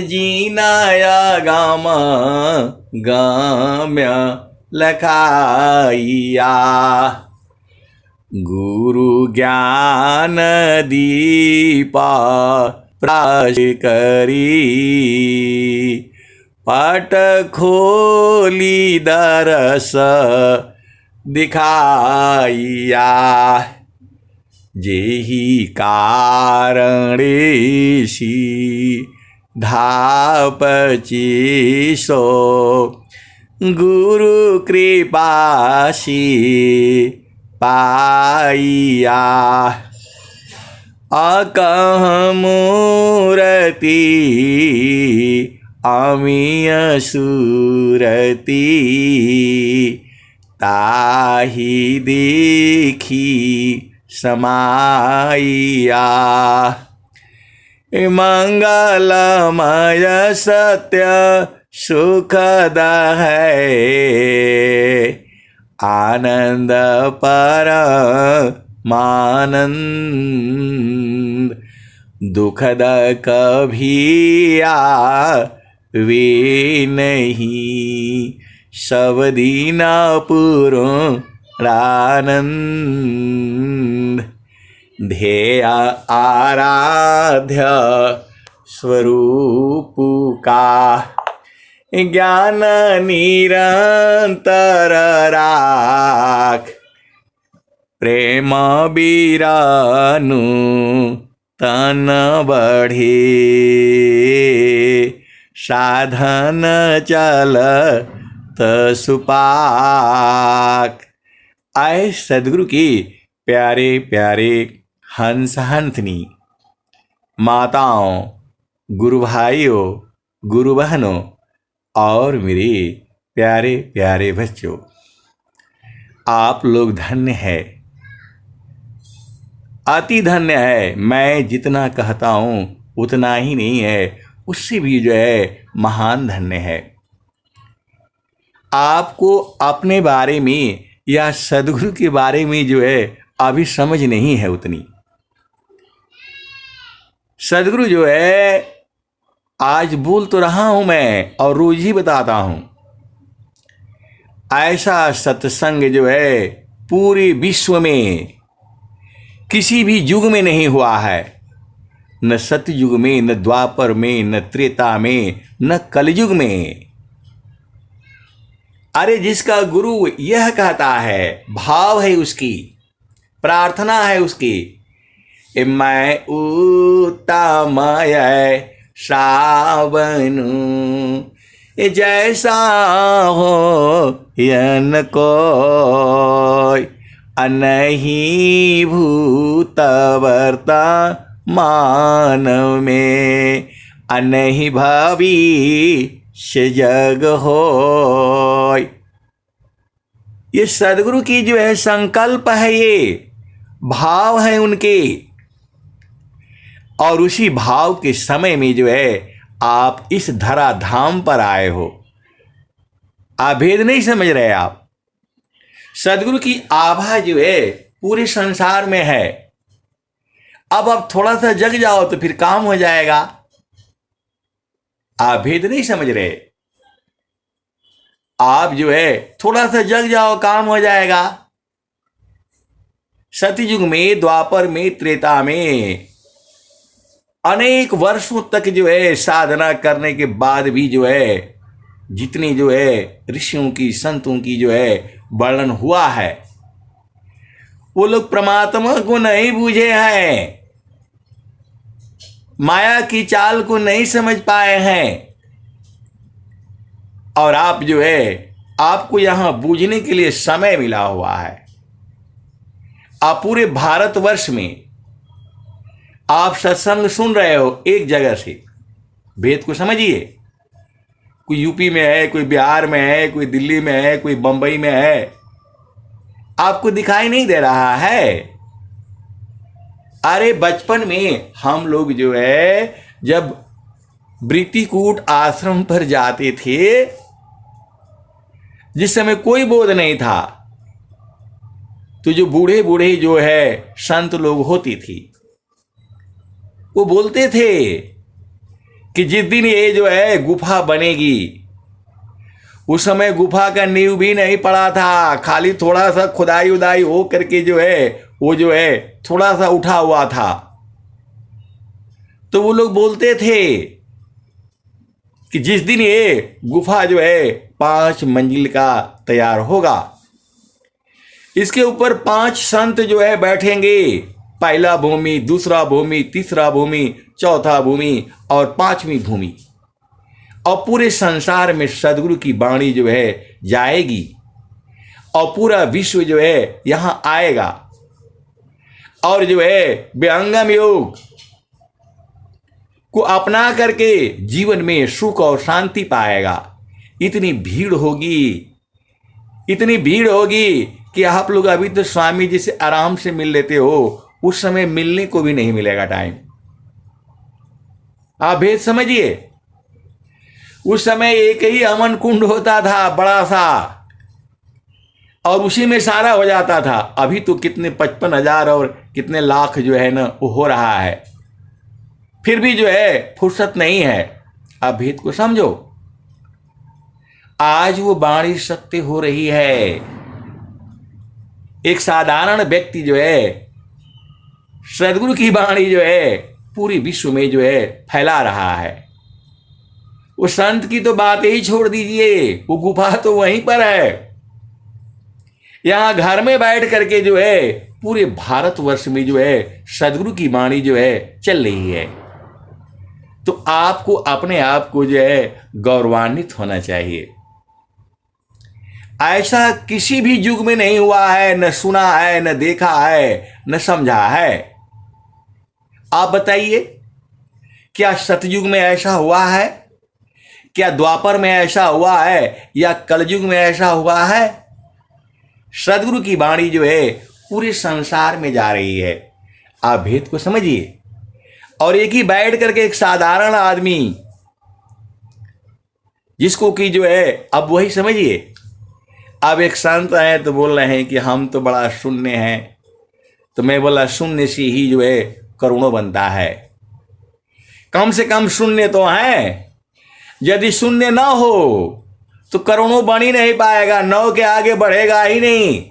जीनाया गाम गाम्य लखाइया। गुरु ज्ञान दीपा प्राश करी पट खोली दरस दिखाइया। जेहि कारणेशी धापचिसो गुरु कृपासी पाइया। अकह मूरति अमीय सूरति ताहि देखी समाइया। मंगलमय सत्य सुखद है आनंद परमानंद। दुखद कभी आवे नहीं सब दीन पूर्णानंद। ध्येय आराध्य स्वरूप का ज्ञान निरंतर राख। प्रेम बीरानु तन बढ़े साधन चल सुपाक। आए सदगुरु की प्यारे प्यारे हंस हंसनी माताओं, गुरु भाइयों, गुरु बहनों और मेरे प्यारे प्यारे बच्चों, आप लोग धन्य है, अति धन्य है। मैं जितना कहता हूँ उतना ही नहीं है, उससे भी जो है महान धन्य है। आपको अपने बारे में या सदगुरु के बारे में जो है अभी समझ नहीं है उतनी। सदगुरु जो है आज बोल तो रहा हूं मैं और रोज ही बताता हूं, ऐसा सत्संग जो है पूरे विश्व में किसी भी युग में नहीं हुआ है। न सतयुग में, न द्वापर में, न त्रेता में, न कलयुग में। अरे जिसका गुरु यह कहता है, भाव है उसकी, प्रार्थना है उसकी, मैं उत्तमय श्रावणु जैसा हो यन कोय अनहि भूत वर्तमान में अनहि भविष्य जग होय। ये सदगुरु की जो है संकल्प है, ये भाव है उनके, और उसी भाव के समय में जो है आप इस धरा धाम पर आए हो। आप भेद नहीं समझ रहे। आप सदगुरु की आभा जो है पूरे संसार में है। अब आप थोड़ा सा जग जाओ तो फिर काम हो जाएगा। आप भेद नहीं समझ रहे। आप जो है थोड़ा सा जग जाओ, काम हो जाएगा। सतयुग में, द्वापर में, त्रेता में अनेक वर्षों तक जो है साधना करने के बाद भी जो है जितनी जो है ऋषियों की, संतों की जो है वर्णन हुआ है, वो लोग परमात्मा को नहीं बूझे हैं, माया की चाल को नहीं समझ पाए हैं। और आप जो है, आपको यहां बूझने के लिए समय मिला हुआ है। आप पूरे भारतवर्ष में आप सत्संग सुन रहे हो एक जगह से। भेद को समझिए। कोई यूपी में है, कोई बिहार में है, कोई दिल्ली में है, कोई बंबई में है, आपको दिखाई नहीं दे रहा है। अरे बचपन में हम लोग जो है जब वृत्तिकूट आश्रम पर जाते थे, जिस समय कोई बोध नहीं था, तो जो बूढ़े बूढ़े जो है संत लोग होती थी, वो बोलते थे कि जिस दिन ये जो है गुफा बनेगी, उस समय गुफा का नींव भी नहीं पड़ा था, खाली थोड़ा सा खुदाई उदाई हो करके जो है वो जो है थोड़ा सा उठा हुआ था। तो वो लोग बोलते थे कि जिस दिन ये गुफा जो है 5 मंजिल का तैयार होगा, इसके ऊपर 5 संत जो है बैठेंगे, पहला भूमि, दूसरा भूमि, तीसरा भूमि, चौथा भूमि और 5वीं भूमि, और पूरे संसार में सदगुरु की वाणी जो है जाएगी और पूरा विश्व जो है यहां आएगा और जो है विहंगम योग को अपना करके जीवन में सुख और शांति पाएगा। इतनी भीड़ होगी, इतनी भीड़ होगी कि आप लोग अभी तो स्वामी जी से आराम से मिल लेते हो, उस समय मिलने को भी नहीं मिलेगा टाइम। आप भेद समझिए। उस समय एक ही अमन कुंड होता था बड़ा सा, और उसी में सारा हो जाता था। अभी तो कितने 55,000 और कितने लाख जो है ना वो हो रहा है, फिर भी जो है फुर्सत नहीं है। आप भेद को समझो। आज वो वाणी सत्य हो रही है। एक साधारण व्यक्ति जो है सदगुरु की वाणी जो है पूरी विश्व में जो है फैला रहा है। वो संत की तो बात ही छोड़ दीजिए, वो गुफा तो वहीं पर है। यहां घर में बैठ करके जो है पूरे भारतवर्ष में जो है सदगुरु की वाणी जो है चल रही है। तो आपको अपने आप को जो है गौरवान्वित होना चाहिए। ऐसा किसी भी युग में नहीं हुआ है, न सुना है, न देखा है, न समझा है। आप बताइए, क्या सतयुग में ऐसा हुआ है? क्या द्वापर में ऐसा हुआ है? या कलयुग में ऐसा हुआ है? सदगुरु की वाणी जो है पूरे संसार में जा रही है। आप भेद को समझिए। और एक ही बैठ करके एक साधारण आदमी जिसको कि जो है, अब वही समझिए, अब एक संत हैं तो बोल रहे हैं कि हम तो बड़ा शून्य हैं। तो मैं बोला शून्य से ही जो है करोड़ों बनता है। कम से कम शून्य तो है। यदि शून्य ना हो तो करोड़ों बन ही नहीं पाएगा, 9 के आगे बढ़ेगा ही नहीं।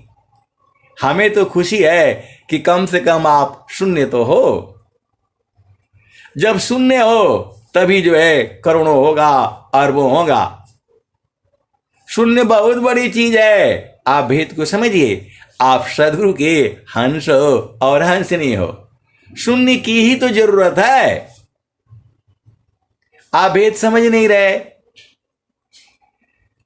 हमें तो खुशी है कि कम से कम आप शून्य तो हो। जब शून्य हो तभी जो है करोड़ों होगा, अरबों होगा। शून्य बहुत बड़ी चीज है। आप भेद को समझिए। आप सदगुरु के हंस हो और हंसनी हो, शून्य की ही तो जरूरत है। आप भेद समझ नहीं रहे।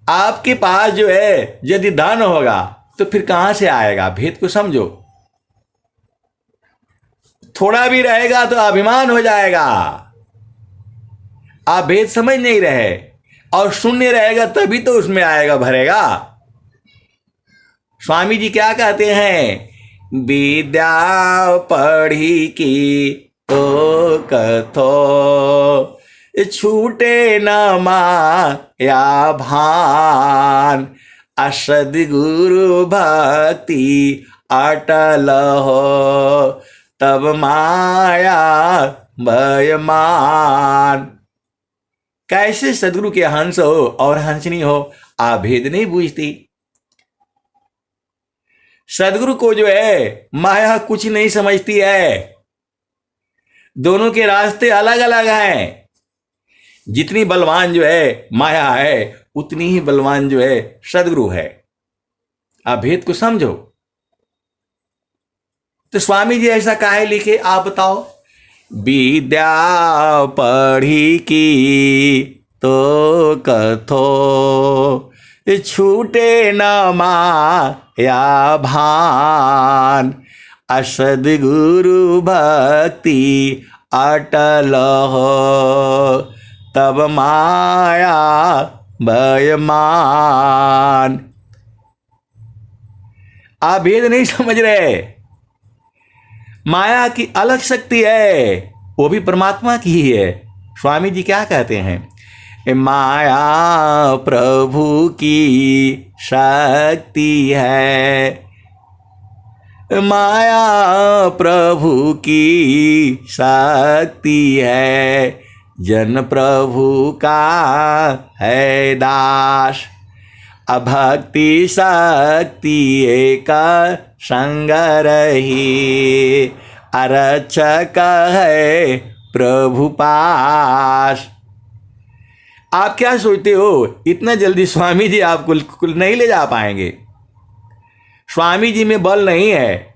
आपके पास जो है यदि धन होगा तो फिर कहां से आएगा? भेद को समझो। थोड़ा भी रहेगा तो अभिमान हो जाएगा। आप भेद समझ नहीं रहे। और शून्य रहेगा तभी तो उसमें आएगा, भरेगा। स्वामी जी क्या कहते हैं? विद्या पढ़ी की तो कथो, छूटे न माया भान, असद गुरु भक्ति अटल हो, तब माया भयमान। कैसे सदगुरु के हंस हो और हंसनी हो? आप भेद नहीं बूझती। सदगुरु को जो है माया कुछ नहीं समझती है। दोनों के रास्ते अलग अलग हैं। जितनी बलवान जो है माया है, उतनी ही बलवान जो है सदगुरु है। आप भेद को समझो। तो स्वामी जी ऐसा काहे लिखे? आप बताओ। विद्या पढ़ी की तो कथो, छूटे न माया भान, असद गुरु भक्ति अटल हो, तब माया भयमान। आप भेद नहीं समझ रहे। माया की अलग शक्ति है, वो भी परमात्मा की ही है। स्वामी जी क्या कहते हैं? माया प्रभु की शक्ति है, माया प्रभु की शक्ति है, जन प्रभु का है दास। अभक्ति शक्ति एक संग रही, अरक्षक है प्रभु पास। आप क्या सोचते हो इतना जल्दी स्वामी जी आपको नहीं ले जा पाएंगे? स्वामी जी में बल नहीं है।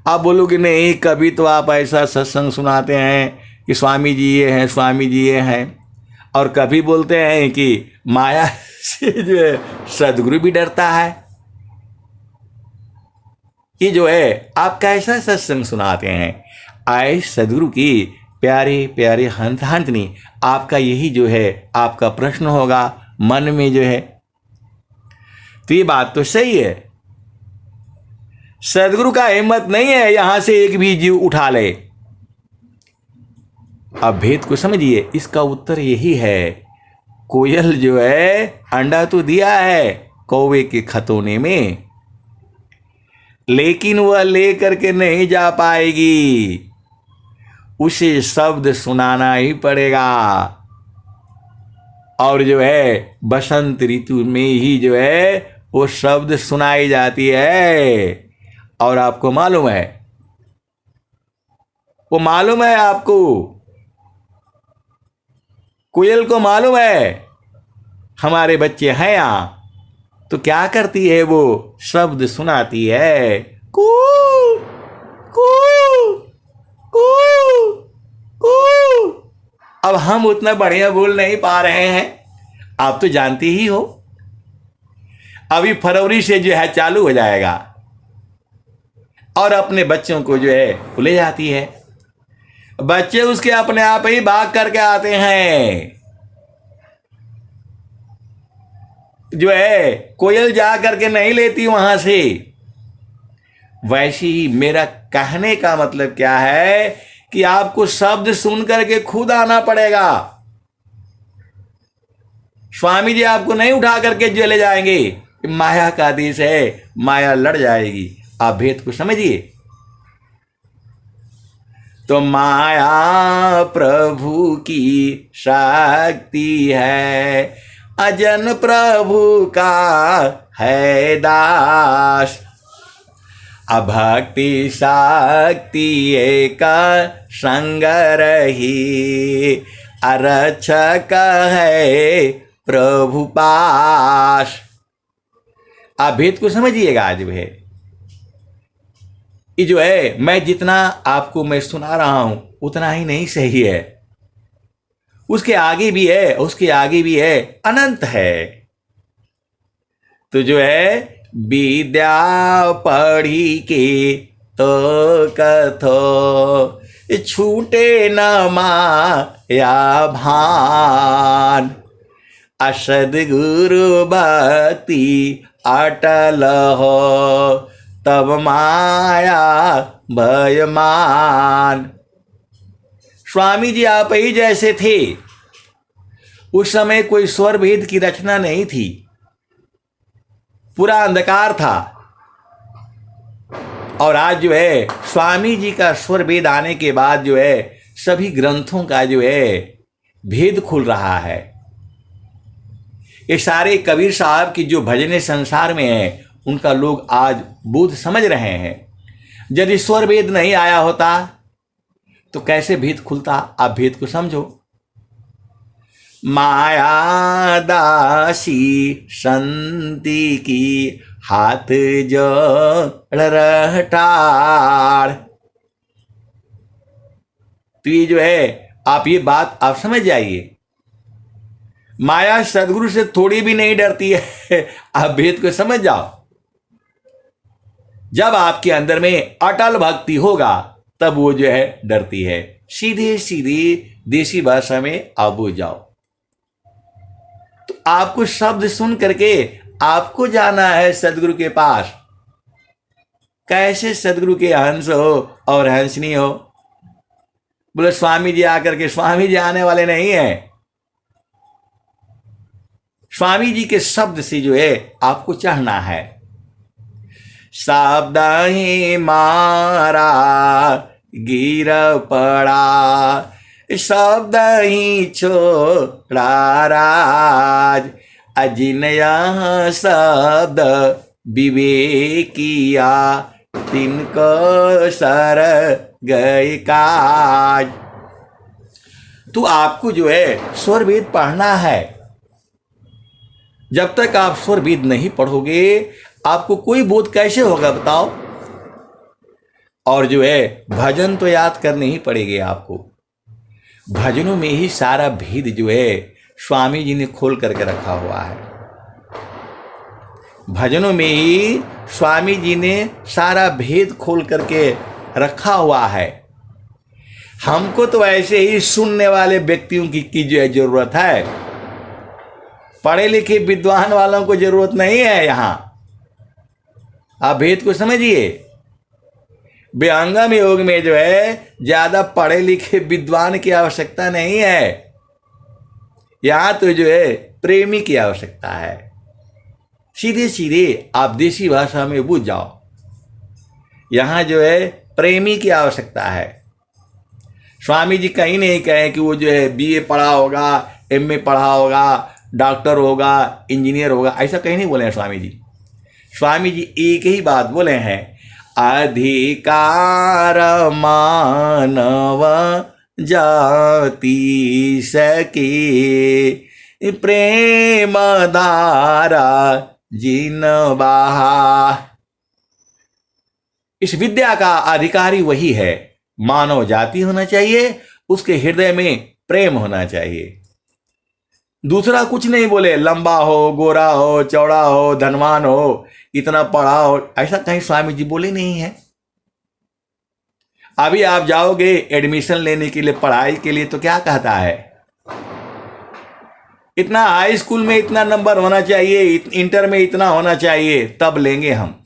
आप बोलोगे नहीं, कभी तो आप ऐसा सत्संग सुनाते हैं कि स्वामी जी ये हैं, स्वामी जी ये हैं, और कभी बोलते हैं कि माया से जो है सदगुरु भी डरता है। ये जो है आप कैसा सत्संग सुनाते हैं? आए सदगुरु की प्यारे प्यारे हंत हंतनी, आपका यही जो है आपका प्रश्न होगा मन में जो है। तो ये बात तो सही है, सदगुरु का हिम्मत नहीं है यहां से एक भी जीव उठा ले। अब भेद को समझिए, इसका उत्तर यही है। कोयल जो है अंडा तो दिया है कौवे के खतौने में, लेकिन वह लेकर के नहीं जा पाएगी, उसे शब्द सुनाना ही पड़ेगा। और जो है बसंत ऋतु में ही जो है वो शब्द सुनाई जाती है। और आपको मालूम है, वो मालूम है आपको, कोयल को मालूम है हमारे बच्चे हैं यहाँ, तो क्या करती है वो शब्द सुनाती है, कू कू कू कू। अब हम उतना बढ़िया बोल नहीं पा रहे हैं, आप तो जानते ही हो। अभी फरवरी से जो है चालू हो जाएगा और अपने बच्चों को जो है ले जाती है। बच्चे उसके अपने आप ही भाग करके आते हैं। जो है कोयल जा करके नहीं लेती वहां से। वैसे ही मेरा कहने का मतलब क्या है कि आपको शब्द सुन करके खुद आना पड़ेगा। स्वामी जी आपको नहीं उठा करके जो ले जाएंगे, माया का देश है, माया लड़ जाएगी। आप भेद को समझिए। तो माया प्रभु की शक्ति है, अजन प्रभु का है दास। अभक्ति शक्ति एक संग रही, अरक्षक है प्रभु पास। आप भेद को समझिएगा। आज है ये जो है मैं जितना आपको मैं सुना रहा हूं उतना ही नहीं सही है, उसके आगे भी है, उसके आगे भी है, अनंत है। तो जो है विद्या पढ़ी के तो कथो, छूटे न माया भान। असदगुरु भक्ति अटल हो, तब माया भयमान। स्वामी जी आप ही जैसे थे। उस समय कोई स्वर भेद की रचना नहीं थी, पूरा अंधकार था। और आज जो है स्वामी जी का स्वर भेद आने के बाद जो है सभी ग्रंथों का जो है भेद खुल रहा है। ये सारे कबीर साहब की जो भजने संसार में है उनका लोग आज बोध समझ रहे हैं। यदि स्वर भेद नहीं आया होता तो कैसे भेद खुलता? आप भेद को समझो। माया दासी संति की हाथ जोड़ रहटार। तो ये जो है आप ये बात आप समझ जाइए। माया सदगुरु से थोड़ी भी नहीं डरती है। आप भेद को समझ जाओ। जब आपके अंदर में अटल भक्ति होगा तब वो जो है डरती है। सीधे सीधे देसी भाषा में आप बोल जाओ। तो आपको शब्द सुन करके आपको जाना है सदगुरु के पास। कैसे सदगुरु के हंस हो और हंसनी हो? बोले स्वामी जी आकर के, स्वामी जी आने वाले नहीं है। स्वामी जी के शब्द से जो है आपको चढ़ना है। शब्द ही मारा गिर पड़ा, शब्द ही छोड़ा राज, अजिन यहाँ शब्द विवेकिया, तिनको सर गए काज। तो आपको जो है स्वर वेद पढ़ना है। जब तक आप स्वर वेद नहीं पढ़ोगे आपको कोई बोध कैसे होगा बताओ। और जो है भजन तो याद करने ही पड़ेंगे आपको। भजनों में ही सारा भेद जो है स्वामी जी ने खोल करके रखा हुआ है। भजनों में ही स्वामी जी ने सारा भेद खोल करके रखा हुआ है। हमको तो ऐसे ही सुनने वाले व्यक्तियों की जो है जरूरत है। पढ़े लिखे विद्वान वालों को जरूरत नहीं है। यहाँ आप भेद को समझिए। विहंगम योग में जो है ज्यादा पढ़े लिखे विद्वान की आवश्यकता नहीं है। यहां तो जो है प्रेमी की आवश्यकता है। सीधे सीधे आप देसी भाषा में बुझ जाओ। यहां जो है प्रेमी की आवश्यकता है। स्वामी जी कहीं नहीं कहे कि वो जो है बीए पढ़ा होगा, एमए पढ़ा होगा, डॉक्टर होगा, इंजीनियर होगा, ऐसा कहीं नहीं बोले हैं स्वामी जी। स्वामी जी एक ही बात बोले हैं, अधिकार मानव जाति सके, प्रेम धारा जिन बहा। इस विद्या का अधिकारी वही है। मानव जाति होना चाहिए, उसके हृदय में प्रेम होना चाहिए। दूसरा कुछ नहीं बोले, लंबा हो, गोरा हो, चौड़ा हो, धनवान हो, इतना पढ़ा हो, ऐसा कहीं स्वामी जी बोले नहीं है। अभी आप जाओगे एडमिशन लेने के लिए, पढ़ाई के लिए, तो क्या कहता है, इतना हाई स्कूल में इतना नंबर होना चाहिए, इंटर में इतना होना चाहिए, तब लेंगे हम।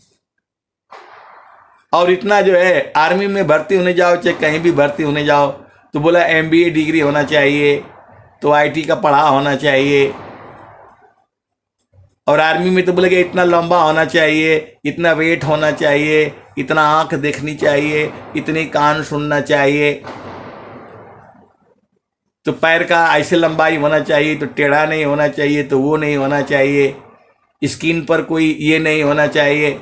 और इतना जो है आर्मी में भर्ती होने जाओ, चाहे कहीं भी भर्ती होने जाओ, तो बोला एमबीए डिग्री होना चाहिए, तो आईटी का पढ़ा होना चाहिए। और आर्मी में तो बोले कि इतना लंबा होना चाहिए, इतना वेट होना चाहिए, इतना आंख देखनी चाहिए, इतनी कान सुनना चाहिए, तो पैर का ऐसे लंबाई होना चाहिए, तो टेढ़ा नहीं होना चाहिए, तो वो नहीं होना चाहिए, स्किन पर कोई ये नहीं होना चाहिए।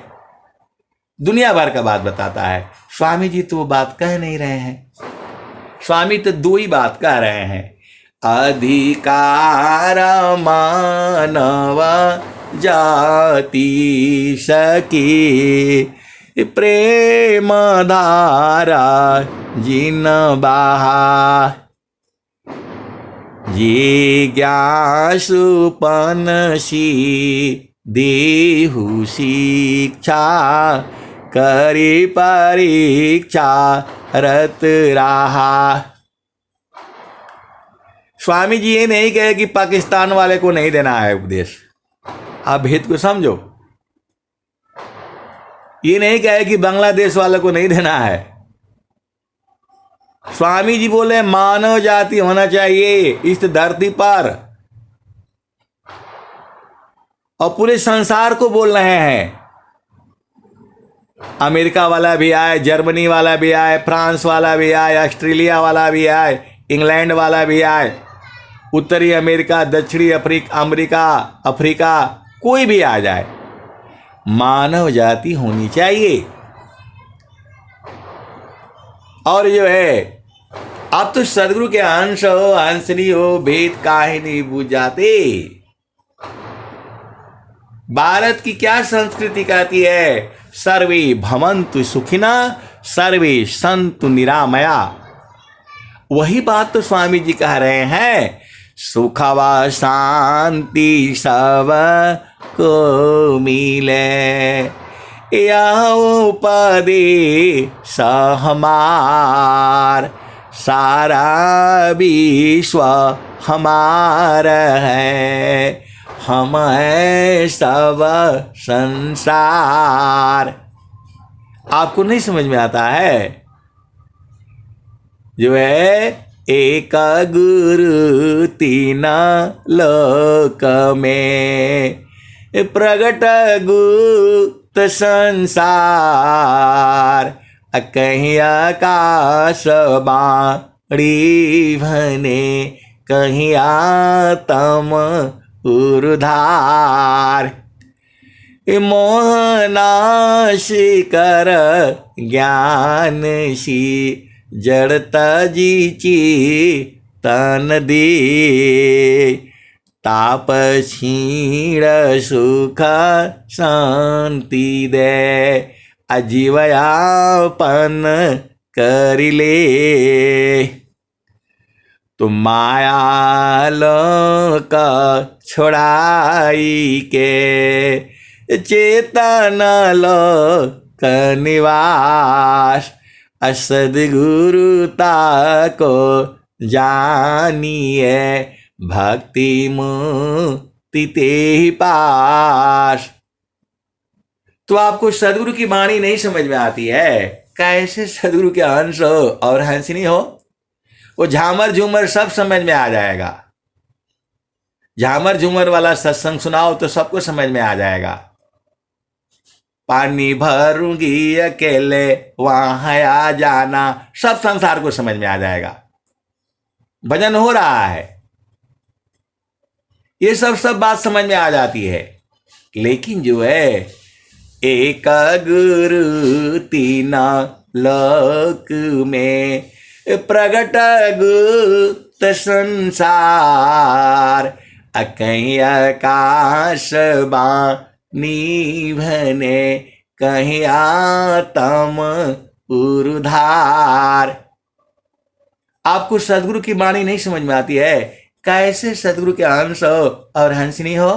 दुनिया भर का बात बताता है। स्वामी जी तो वो बात कह नहीं रहे हैं। स्वामी तो दो ही बात कह रहे हैं, अधिकार मानव जाति सके, प्रेम धारा जिन बहा। जिज्ञासुपनसी देहु शिक्षा, करी परीक्षा रत रहा। स्वामी जी ये नहीं कहे कि पाकिस्तान वाले को नहीं देना है उपदेश। आप भेद को समझो। ये नहीं कहे कि बांग्लादेश वाले को नहीं देना है। स्वामी जी बोले मानव जाति होना चाहिए इस धरती पर, और पूरे संसार को बोल रहे हैं। अमेरिका वाला भी आए, जर्मनी वाला भी आए, फ्रांस वाला भी आए, ऑस्ट्रेलिया वाला भी आए, इंग्लैंड वाला भी आए, उत्तरी अमेरिका, दक्षिणी अफ्रीका, कोई भी आ जाए, मानव जाति होनी चाहिए। और जो है आप तो सदगुरु के अंश हो, हंसनी हो, भेद काहे नहीं बुझ जाते। भारत की क्या संस्कृति कहती है, सर्वे भवन्तु सुखिना, सर्वे सन्तु निरामया। वही बात तो स्वामी जी कह रहे हैं, सुखवा शांति सब को मिले, यह उपदेश हमार, सारा विश्व हमारा है, हम है सब संसार। आपको नहीं समझ में आता है? जो है एक गुरु तीन लोक में, प्रगट गुप्त संसार, कहीं आकाश भने कहीं आतम उर्धार मोहनाशी कर ज्ञान सी जड़ता जीची तन दे ताप छीण सुख शांति दे अजीवयापन करिले तो माया लोक छोड़ाई के चेतन लोक निवास असदगुरुता को जानिए भक्ति मुक्ति ते ही पास। तो आपको सदगुरु की वाणी नहीं समझ में आती है, कैसे सदगुरु के अंश हो और हंसनी हो। वो झामर झूमर सब समझ में आ जाएगा। झामर झूमर वाला सत्संग सुनाओ तो सबको समझ में आ जाएगा। पानी भरूंगी अकेले वहां आ जाना, सब संसार को समझ में आ जाएगा। भजन हो रहा है, ये सब बात समझ में आ जाती है। लेकिन जो है एक गुरु तीन लोक में प्रगट गुप्त संसार कहीं आकाश बानी भने कहीं आत्म उर्धार। आपको सदगुरु की वाणी नहीं समझ में आती है, कैसे सदगुरु के अंश हो और हंसनी हो।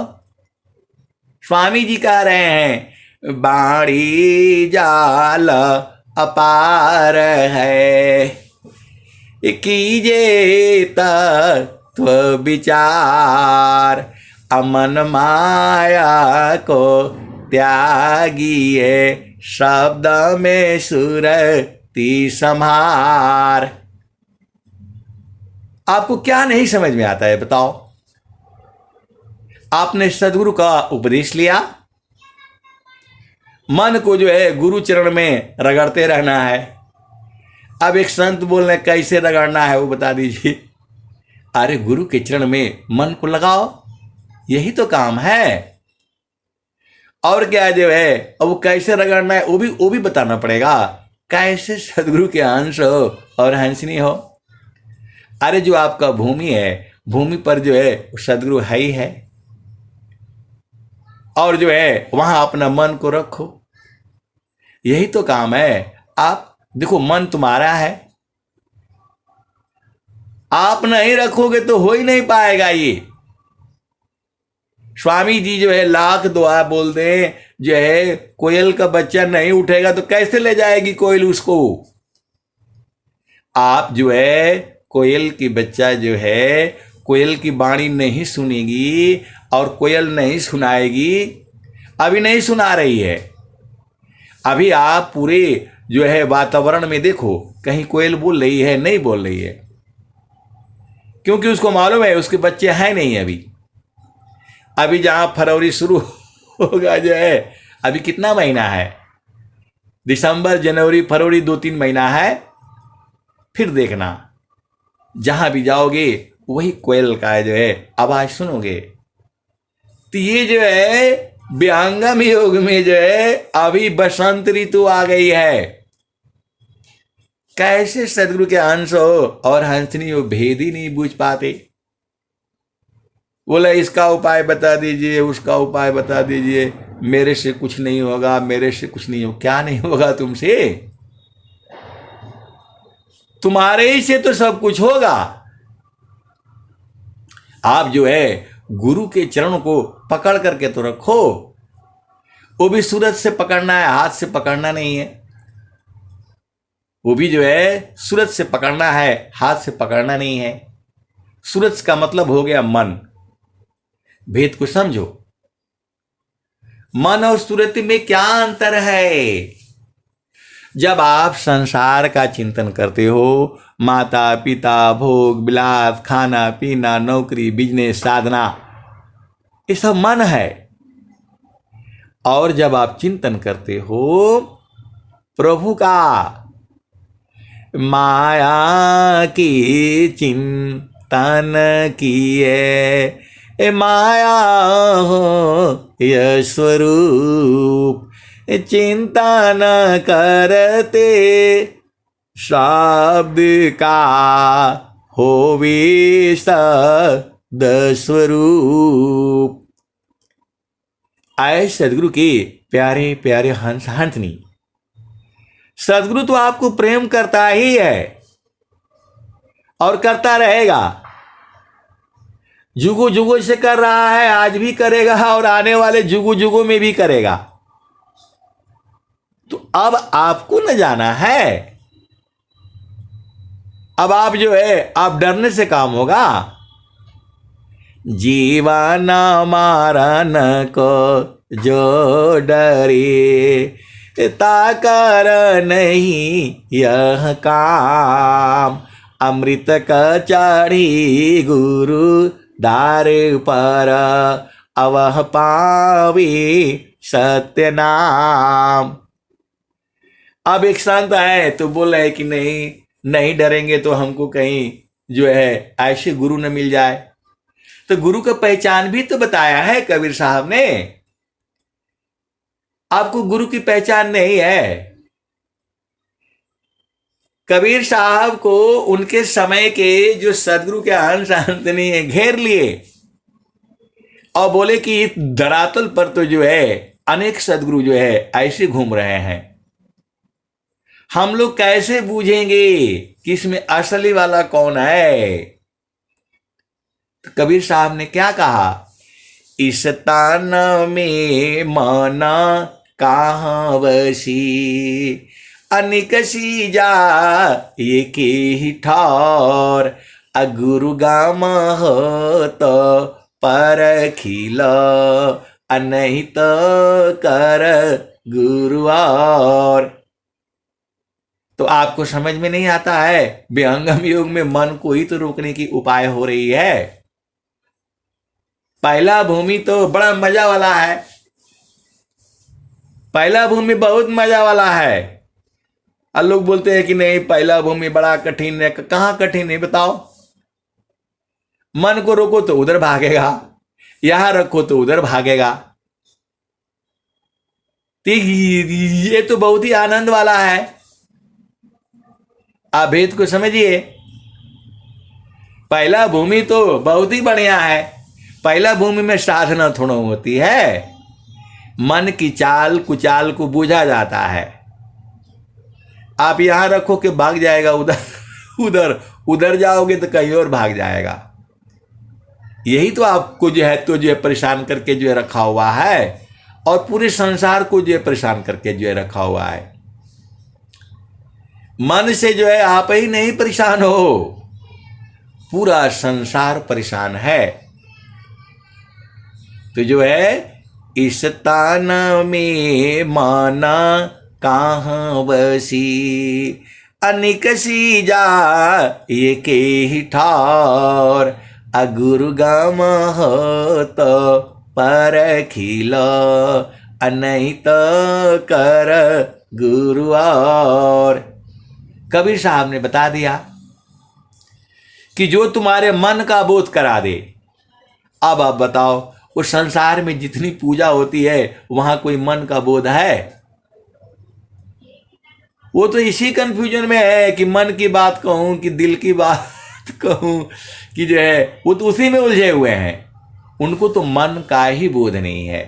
स्वामी जी कह रहे हैं बाणी जाल अपार है कीजे तत्व विचार अमन माया को त्यागिए शब्द में सुरती संहार। आपको क्या नहीं समझ में आता है बताओ। आपने सदगुरु का उपदेश लिया, मन को जो है गुरु चरण में रगड़ते रहना है। अब एक संत बोल रहे कैसे रगड़ना है वो बता दीजिए। अरे गुरु के चरण में मन को लगाओ, यही तो काम है। और क्या जो है अब वो कैसे रगड़ना है वो भी बताना पड़ेगा। कैसे सदगुरु के अंश हो और हंसनी हो। अरे जो आपका भूमि है, भूमि पर जो है सदगुरु है ही है, और जो है वहां अपना मन को रखो, यही तो काम है। आप देखो मन तुम्हारा है, आप नहीं रखोगे तो हो ही नहीं पाएगा ये। स्वामी जी जो है लाख दुआ बोल दें, जो है कोयल का बच्चा नहीं उठेगा तो कैसे ले जाएगी कोयल उसको। आप जो है कोयल की बच्चा जो है कोयल की वाणी नहीं सुनेगी और कोयल नहीं सुनाएगी, अभी नहीं सुना रही है। अभी आप पूरे जो है वातावरण में देखो कहीं कोयल बोल रही है, नहीं बोल रही है, क्योंकि उसको मालूम है उसके बच्चे हैं नहीं। अभी जहां फरवरी शुरू होगा जो है, अभी कितना महीना है, दिसंबर जनवरी फरवरी 2-3 महीना है, फिर देखना जहां भी जाओगे वही कोयल का जो है आवाज सुनोगे। तो ये जो है विहंगम योग में जो है अभी बसंत ऋतु आ गई है। कैसे सदगुरु के अंश हो और हंसनी हो, भेद ही नहीं बूझ पाते। बोला इसका उपाय बता दीजिए, उसका उपाय बता दीजिए, मेरे से कुछ नहीं होगा, मेरे से कुछ नहीं होगा। क्या नहीं होगा तुमसे? तुम्हारे ही से तो सब कुछ होगा। आप जो है गुरु के चरणों को पकड़ करके तो रखो, वो भी सूरज से पकड़ना है, हाथ से पकड़ना नहीं है। वो भी जो है सूरज से पकड़ना है, हाथ से पकड़ना नहीं है। सूरज का मतलब हो गया मन। भेद को समझो, मन और सूरज में क्या अंतर है। जब आप संसार का चिंतन करते हो, माता पिता, भोग विलास, खाना पीना, नौकरी, बिजनेस, साधना, ये सब मन है। और जब आप चिंतन करते हो प्रभु का, माया की चिंतन किए, माया हो यह स्वरूप, चिंता न करते शब्द का होवे सद स्वरूप। आए सदगुरु के प्यारे प्यारे हंस हंसनी, सदगुरु तो आपको प्रेम करता ही है और करता रहेगा, जुगों जुगों से कर रहा है, आज भी करेगा और आने वाले जुगों जुगों में भी करेगा। तो अब आपको न जाना है, अब आप जो है आप डरने से काम होगा। जीवन मारन को जो डरे, ताकर नहीं यह काम, अमृत का चढ़ी गुरु दार पर, अवह पावे सत्य नाम। अब एक संत है तो बोल रहे कि नहीं डरेंगे तो हमको कहीं जो है ऐसे गुरु न मिल जाए। तो गुरु का पहचान भी तो बताया है कबीर साहब ने। आपको गुरु की पहचान नहीं है। कबीर साहब को उनके समय के जो सदगुरु के अंश अंतनी है घेर लिए और बोले कि इस धरातल पर तो जो है अनेक सदगुरु जो है ऐसे घूम रहे हैं, हम लोग कैसे बूझेंगे कि इसमें असली वाला कौन है। तो कबीर साहब ने क्या कहा, इस तान में माना कहाँ बसी, अनिक सी जा ये के ही ठार, अगुरु गाम हो तो पर खिला, अनहित कर गुरु और। तो आपको समझ में नहीं आता है, विहंगम योग में मन को ही तो रोकने की उपाय हो रही है। पहला भूमि तो बड़ा मजा वाला है, पहला भूमि बहुत मजा वाला है। और लोग बोलते हैं कि नहीं पहला भूमि बड़ा कठिन है। कहां कठिन है बताओ। मन को रोको तो उधर भागेगा, यहां रखो तो उधर भागेगा। ये तो बहुत ही आनंद वाला है। आप भेद को समझिए। पहला भूमि तो बहुत ही बढ़िया है। पहला भूमि में साधना थोड़ा होती है, मन की चाल कुचाल को बूझा जाता है। आप यहां रखो कि भाग जाएगा उधर, उधर उधर जाओगे तो कहीं और भाग जाएगा। यही तो आपको जो है परेशान करके जो है रखा हुआ है, और पूरे संसार को जो है परेशान करके जो है रखा हुआ है। मन से जो है आप ही नहीं परेशान हो, पूरा संसार परेशान है। तो जो है इस तान में माना कहाँ बसी, अनिक सी जा ये के ही ठार, अगुरु गम हो तो पर खिला, अनहित कर गुरु और। कबीर साहब ने बता दिया कि जो तुम्हारे मन का बोध करा दे। अब आप बताओ, उस संसार में जितनी पूजा होती है वहां कोई मन का बोध है? वो तो इसी कंफ्यूजन में है कि मन की बात कहूं कि दिल की बात कहूं कि जो है वो तो उसी में उलझे हुए हैं। उनको तो मन का ही बोध नहीं है,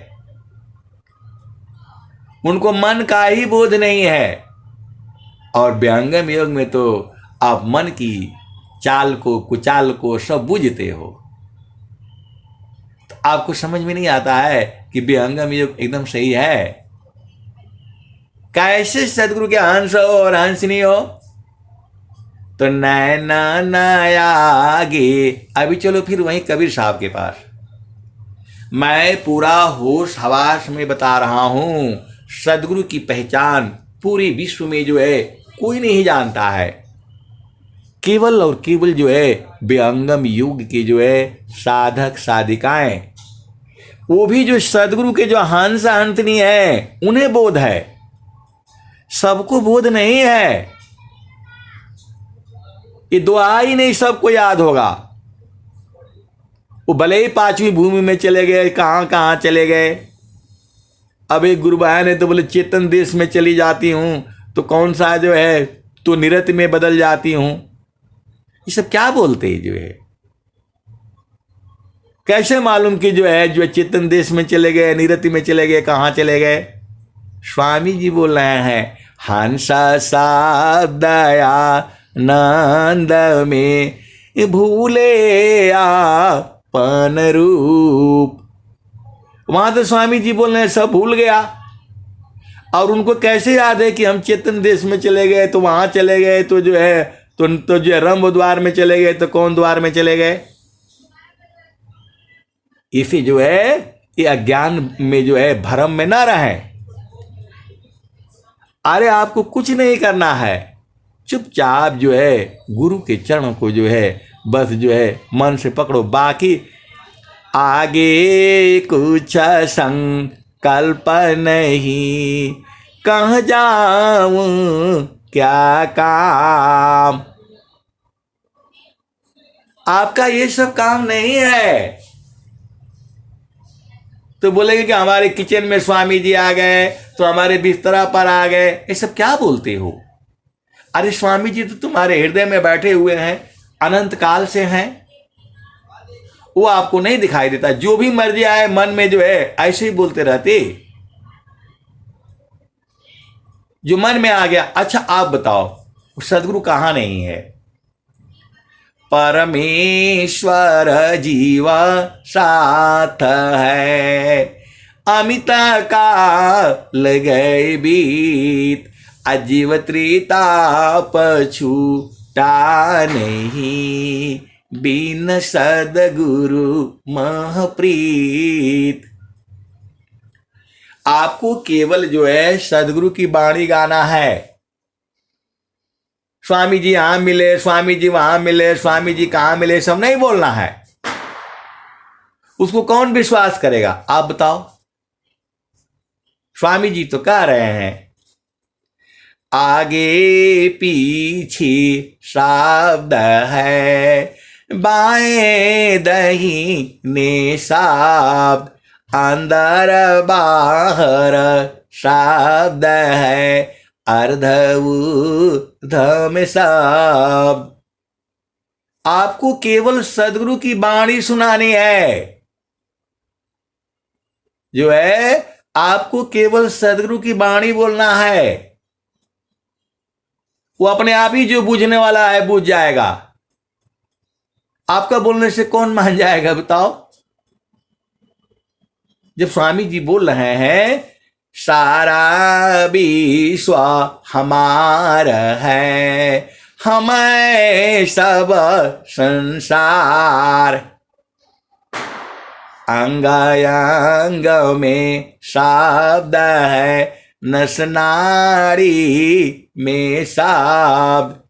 उनको मन का ही बोध नहीं है। और विहंगम योग में तो आप मन की चाल को कुचाल को सब बूझते हो। तो आपको समझ में नहीं आता है कि विहंगम योग एकदम सही है। कैसे सदगुरु के हंस हो और हंसनी हो? तो नैना नयागे। अभी चलो फिर वहीं कबीर साहब के पास। मैं पूरा होश हवास में बता रहा हूं, सदगुरु की पहचान पूरे विश्व में जो है कोई नहीं जानता है। केवल और केवल जो है विहंगम युग के जो है साधक साधिकाएं, वो भी जो सदगुरु के जो हंस हंसनी है उन्हें बोध है, सबको बोध नहीं है। ये दुआ ही नहीं सबको याद होगा। वो भले ही 5वीं भूमि में चले गए, कहाँ कहाँ चले गए। अब एक गुरु बहन है तो बोले चेतन देश में चली जाती हूँ, तो कौन सा जो है तो निरत में बदल जाती हूँ। ये सब क्या बोलते हैं जो है, कैसे मालूम कि जो है चेतन देश में चले गए, निरति में चले गए, कहाँ चले गए। स्वामी जी बोल रहे हैं हंस दया नंद में भूले आपन रूप। वहां तो स्वामी जी बोल रहे हैं सब भूल गया, और उनको कैसे याद है कि हम चेतन देश में चले गए, तो वहां चले गए तो जो है तो जो है रंभ द्वार में चले गए, तो कौन द्वार में चले गए। इसी जो है ये अज्ञान में जो है भ्रम में ना रहे। अरे आपको कुछ नहीं करना है, चुपचाप जो है गुरु के चरणों को जो है बस जो है मन से पकड़ो। बाकी आगे कुछ संकल्प नहीं, कहाँ जाऊं क्या काम। आपका ये सब काम नहीं है। तो बोलेंगे कि हमारे किचन में स्वामी जी आ गए, तो हमारे बिस्तरा पर आ गए। ये सब क्या बोलते हो। अरे स्वामी जी तो तुम्हारे हृदय में बैठे हुए हैं, अनंत काल से हैं। वो आपको नहीं दिखाई देता, जो भी मर्जी आए मन में जो है ऐसे ही बोलते रहते, जो मन में आ गया। अच्छा आप बताओ सदगुरु कहाँ नहीं है। परमेश्वर जीव साथ है, अमित काल गए बीत, अजीव त्रिताप छूटा नहीं, बिन सदगुरु महप्रीत। आपको केवल जो है सदगुरु की वाणी गाना है। स्वामी जी यहां मिले, स्वामी जी वहां मिले, स्वामी जी कहां मिले, सब नहीं बोलना है। उसको कौन विश्वास करेगा आप बताओ। स्वामी जी तो कह रहे हैं आगे पीछे शब्द है, बाएं दाहिने शब्द, अंदर बाहर शब्द है, अर्ध ऊर्ध्व में शब्द। आपको केवल सदगुरु की वाणी सुनानी है। जो है आपको केवल सदगुरु की वाणी बोलना है। वो अपने आप ही जो बूझने वाला है बूझ जाएगा। आपका बोलने से कौन मान जाएगा बताओ। जब स्वामी जी बोल रहे हैं सारा विश्व हमारा है, हमें सब संसार, अंग अंग में शब्द है, नस नाड़ी में शब्द,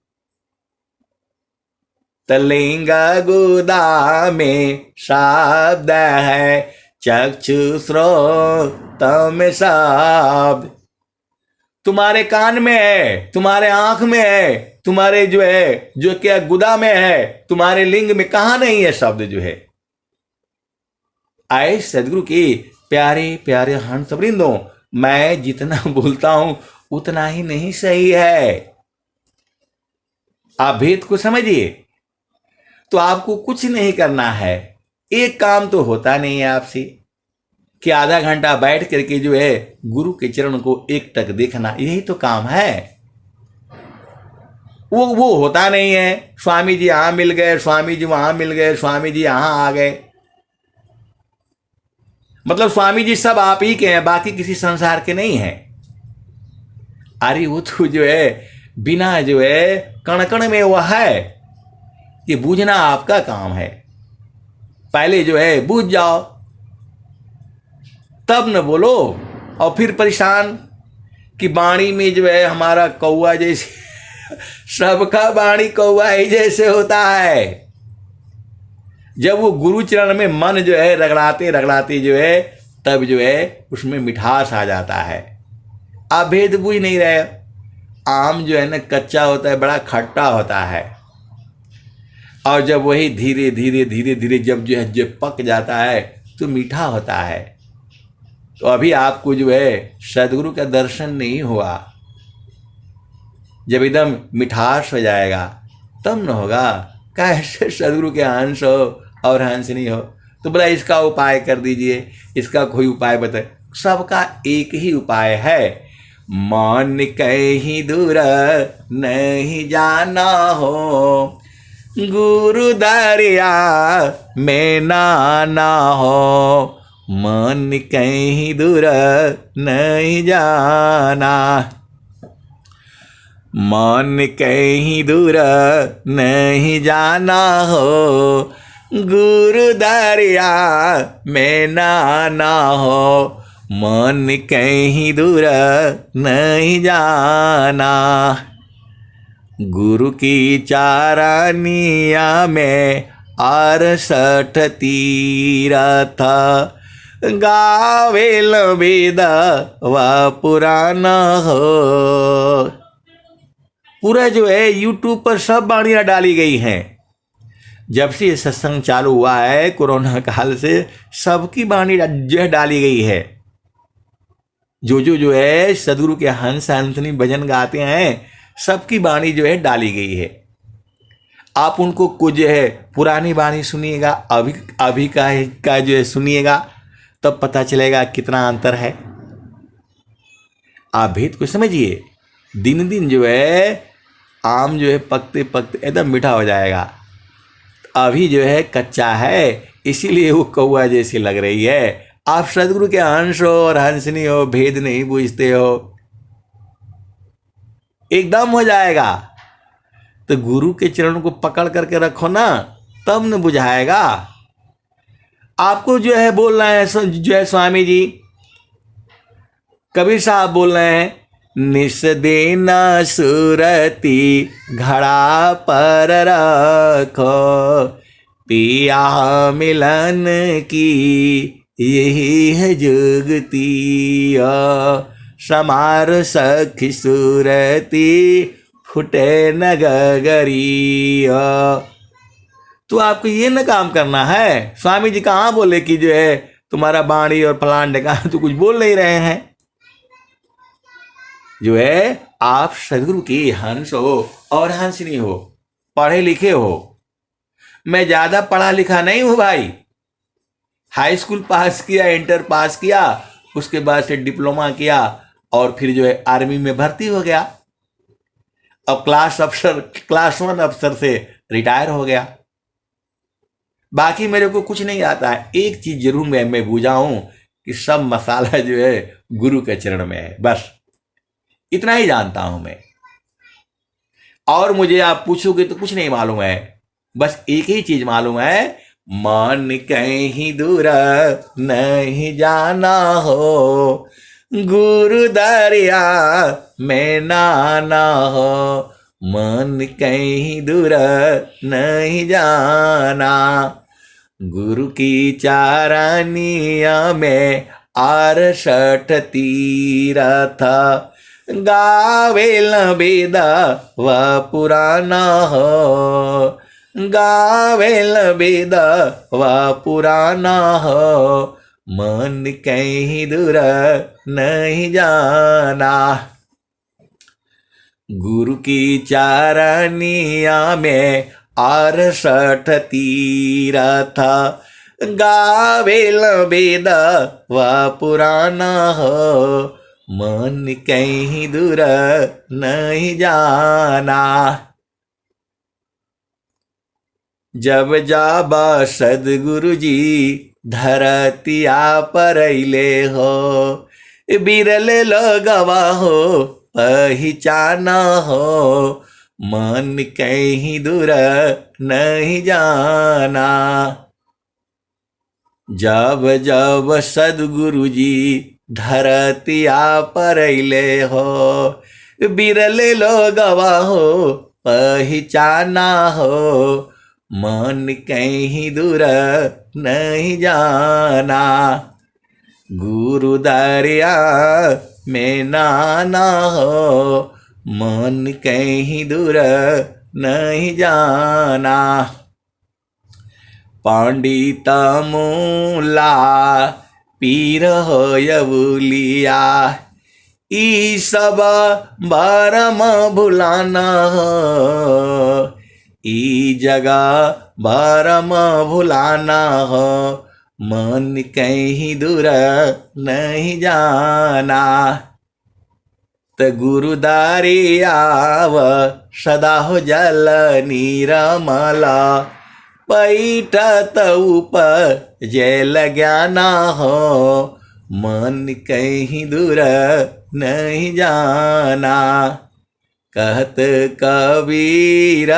तलिंग गुदा में शब्द है, चक्षु श्रोत में शब्द। तुम्हारे कान में है, तुम्हारे आंख में है, तुम्हारे जो है जो क्या गुदा में है, तुम्हारे लिंग में कहां नहीं है शब्द जो है। आए सदगुरु के प्यारे प्यारे हंस वृंदों, मैं जितना बोलता हूं उतना ही नहीं सही है। आप भेद को समझिए। तो आपको कुछ नहीं करना है। एक काम तो होता नहीं है आपसे कि आधा घंटा बैठ करके जो है गुरु के चरण को एक टक देखना, यही तो काम है। वो होता नहीं है। स्वामी जी यहां मिल गए, स्वामी जी वहां मिल गए, स्वामी जी यहां आ गए। मतलब स्वामी जी सब आप ही के हैं, बाकी किसी संसार के नहीं हैं। अरे वो तो जो है बिना जो है कण कण में वह है। ये बूझना आपका काम है। पहले जो है बूझ जाओ, तब न बोलो। और फिर परेशान कि वाणी में जो है हमारा कौवा जैसे सबका वाणी कौवा ही जैसे होता है। जब वो गुरु चरण में मन जो है रगड़ाते रगड़ाते जो है तब जो है उसमें मिठास आ जाता है। आप भेद बूझ नहीं रहे। आम जो है ना कच्चा होता है, बड़ा खट्टा होता है। और जब वही धीरे धीरे धीरे धीरे जब पक जाता है तो मीठा होता है। तो अभी आपको जो है सदगुरु का दर्शन नहीं हुआ, जब एकदम मिठास हो जाएगा तब न होगा। कैसे सदगुरु के अंश हो और हंस नहीं हो। तो बोला इसका उपाय कर दीजिए, इसका कोई उपाय बताए। सबका एक ही उपाय है, मन कहीं दूर नहीं जाना हो, गुरु दरिया में नाना हो, मन कहीं दूर नहीं जाना, मन कहीं दूर नहीं जाना हो, गुरु दरिया में नाना हो, मन कहीं दूर नहीं जाना। गुरु की चारानिया में 68 तीरथ, गावेल वेद व पुराना हो। पूरा जो है यूट्यूब पर सब वाणियाँ डाली गई हैं। जब से ये सत्संग चालू हुआ है कोरोना काल से, सबकी वाणी जो है डाली गई है। जो है सदगुरु के हंस हंसनी भजन गाते हैं, सबकी वाणी जो है डाली गई है। आप उनको कुछ जो है पुरानी वाणी सुनिएगा, अभी का जो है सुनिएगा, तब पता चलेगा कितना अंतर है। आप भेद को समझिए। दिन दिन जो है आम जो है पकते पकते एकदम मीठा हो जाएगा। अभी जो है कच्चा है, इसीलिए वो कौआ जैसी लग रही है। आप सदगुरु के अंश हो और हंसनी हो, भेद नहीं बूझते हो, एकदम हो जाएगा। तो गुरु के चरणों को पकड़ करके रखो ना, तब न बुझाएगा। आपको जो है बोल रहे हैं जो है स्वामी जी, कबीर साहब बोल रहे हैं, निस दिन सुरती घड़ा पर रखो, पिया मिलन की यही है जुगती, समार सखी सुरती फुटे न गगरी। तो आपको ये न काम करना है। स्वामी जी कहाँ बोले कि जो है तुम्हारा बाणी और फलान डेका, तो कुछ बोल नहीं रहे हैं। जो है आप सदगुरु की हंस हो और हंसनी हो, पढ़े लिखे हो। मैं ज्यादा पढ़ा लिखा नहीं हूं भाई। हाई स्कूल पास किया, इंटर पास किया, उसके बाद से डिप्लोमा किया और फिर जो है आर्मी में भर्ती हो गया। अब क्लास 1 अफसर से रिटायर हो गया। बाकी मेरे को कुछ नहीं आता है। एक चीज जरूर मैं बूझा हूं कि सब मसाला जो है गुरु के चरण में है, बस इतना ही जानता हूं मैं। और मुझे आप पूछोगे तो कुछ नहीं मालूम है। बस एक ही चीज मालूम है, मन कहीं दूर नहीं जाना हो, गुरु दरिया में नाना हो, मन कहीं दूर नहीं जाना। गुरु की चारानिया में 68 तीरथ, गावेल वेद व पुराना हो, गावेल वेद व पुराना हो, मन कहीं दूर नहीं जाना। गुरु की चारानिया में 68 तीरथ, गावेल वेद व पुराना हो, मन कहीं दूर नहीं जाना। जब जाबा सदगुरु जी धरतिया पर अइले हो, बिरले लगवा हो पहचाना हो, मन कहीं दूर नहीं जाना। जब जब सदगुरु जी धरतिया पर अइले हो, बिरले लगवा हो पहचाना हो, मन कहीं दूर नहीं जाना। गुरु दरिया में नाना हो, मन कहीं दूर नहीं जाना। पंडित मूला पीर होयबुलिया, ई सब भरम भुलाना हो, ई जगह भरम भुलाना हो, मन कहीं दूर नहीं जाना। त गुरुदारी आव सदा हो जल नीरमला, पैठत ऊपर जल ज्ञाना हो, मन कहीं दूर नहीं जाना। कहत कबीर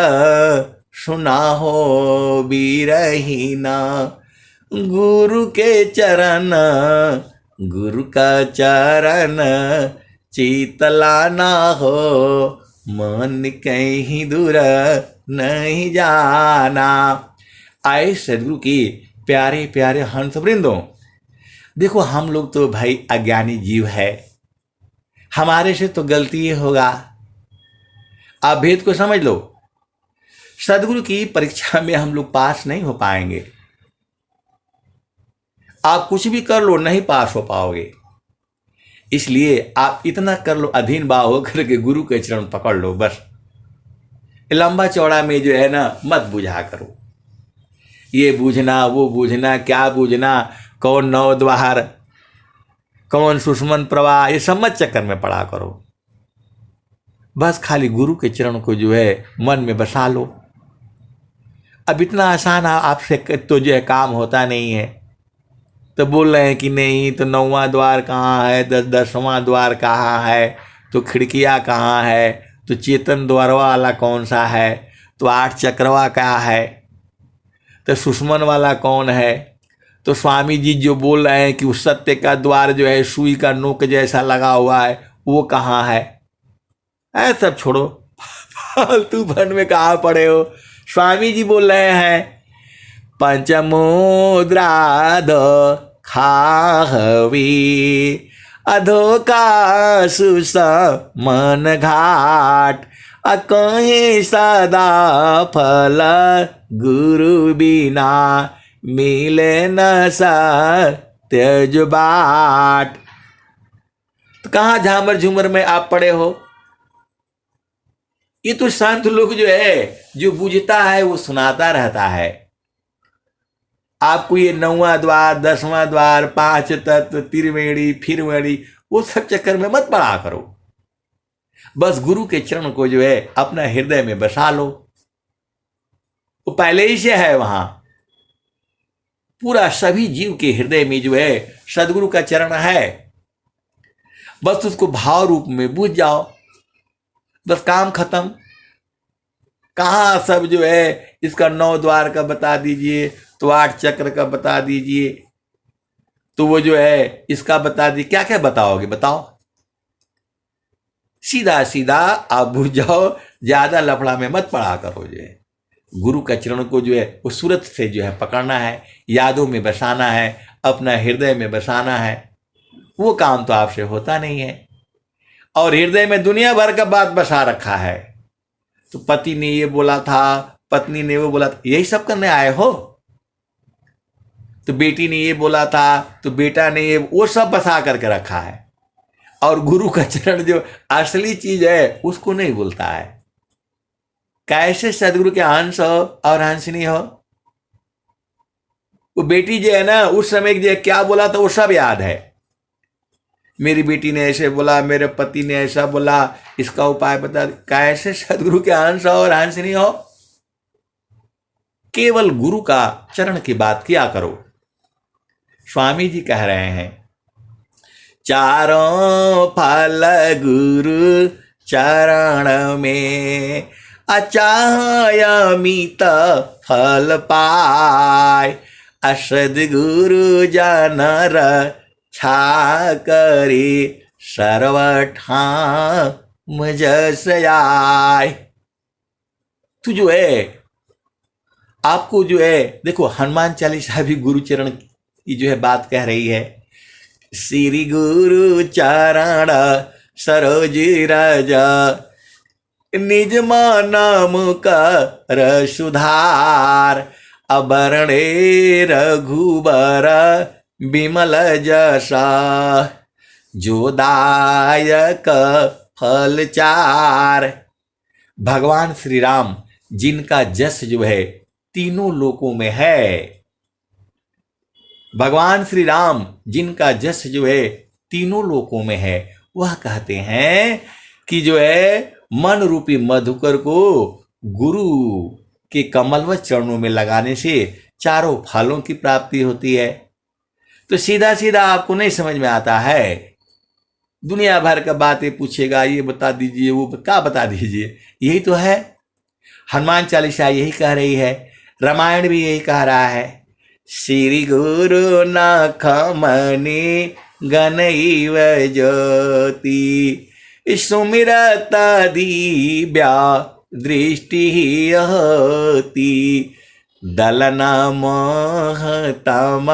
सुना हो बीरहीना, गुरु के चरण गुरु का चरण चितलाना हो, मन कहीं दूर नहीं जाना। आए सदगुरु की प्यारे प्यारे हंस वृंदों, देखो हम लोग तो भाई अज्ञानी जीव है, हमारे से तो गलती ही होगा। आप भेद को समझ लो, सदगुरु की परीक्षा में हम लोग पास नहीं हो पाएंगे। आप कुछ भी कर लो नहीं पास हो पाओगे। इसलिए आप इतना कर लो, अधीन भाव होकर के गुरु के चरण पकड़ लो। बस लंबा चौड़ा में जो है ना मत बुझा करो, ये बूझना वो बूझना, क्या बूझना, कौन नौ द्वार कौन सुषमन प्रवाह, ये सब मत चक्कर में पड़ा करो। बस खाली गुरु के चरण को जो है मन में बसा लो। अब इतना आसान आपसे तो जो है काम होता नहीं है, तो बोल रहे हैं कि नहीं तो 9वां द्वार कहाँ है, 10वां द्वार कहाँ है, तो खिड़कियाँ कहाँ है, तो चेतन द्वारवा वाला कौन सा है, तो 8 चक्रवा क्या है, तो सुषमन वाला कौन है, तो स्वामी जी जो बोल रहे हैं कि उस सत्य का द्वार जो है सुई का नोक जैसा लगा हुआ है वो कहाँ है। ऐसा सब छोड़ो, फालतू भन में कहाँ पड़े हो। स्वामी जी बोल रहे हैं पंचमुद्राद खाहवी, अधो का सुस मन घाट, कहीं सदा फल गुरु बिना, मिले न सत्य बाट। तो कहाँ झामर झूमर में आप पड़े हो। ये तो संत लोग जो है, जो बुझता है वो सुनाता रहता है आपको। ये 9वां द्वार, 10वां द्वार, 5 तत्व, त्रिवेणी, फिरवेणी, वो सब चक्कर में मत पड़ा करो। बस गुरु के चरण को जो है अपना हृदय में बसा लो, वो पहले ही से है वहां। पूरा सभी जीव के हृदय में जो है सदगुरु का चरण है। बस उसको भाव रूप में बूझ जाओ, बस काम खत्म। कहाँ सब जो है इसका 9 द्वार का बता दीजिए, तो 8 चक्र का बता दीजिए, तो वो जो है इसका बता दीजिए, क्या क्या बताओगे बताओ। सीधा सीधा आप बुझ जाओ, ज्यादा लफड़ा में मत पड़ा करो। जो है गुरु का चरण को जो है वो सूरत से जो है पकड़ना है, यादों में बसाना है, अपना हृदय में बसाना है। वो काम तो आपसे होता नहीं है, और हृदय में दुनिया भर का बात बसा रखा है। तो पति ने ये बोला था, पत्नी ने वो बोला था, यही सब करने आए हो। तो बेटी ने ये बोला था, तो बेटा ने ये, वो सब बसा करके रखा है। और गुरु का चरण जो असली चीज है उसको नहीं बोलता है। कैसे सदगुरु के अंश हो और हंसनी हो। वो बेटी जो है ना उस समय जो क्या बोला था वो सब याद है। मेरी बेटी ने ऐसे बोला, मेरे पति ने ऐसा बोला, इसका उपाय बता। कैसे सदगुरु के अंश हो और हंसनी हो। केवल गुरु का चरण की बात किया करो। स्वामी जी कह रहे हैं चारों फल गुरु चरण में, अचाय अमित फल पाय, असद गुरु जनर छा करे, सर्वठाम जस आय। तू जो है आपको जो है देखो, हनुमान चालीसा भी गुरु चरण की जो है बात कह रही है। श्री गुरु चरण सरोज रज, निज मन मुकर सुधार, अबरणे रघुबर बिमल जसा, जो दायक फल चार। भगवान श्री राम जिनका जस जो है तीनों लोकों में है, भगवान श्री राम जिनका जस जो है तीनों लोकों में है, वह कहते हैं कि जो है मन रूपी मधुकर को गुरु के कमलवत चरणों में लगाने से चारों फलों की प्राप्ति होती है। तो सीधा सीधा आपको नहीं समझ में आता है, दुनिया भर का बातें पूछेगा, ये बता दीजिए, वो क्या बता दीजिए। यही तो है, हनुमान चालीसा यही कह रही है, रामायण भी यही कह रहा है। श्री गुरु नाखमणि गणैव ज्योति, सुमिरत दिव्या दृष्टि हति, दलन महतम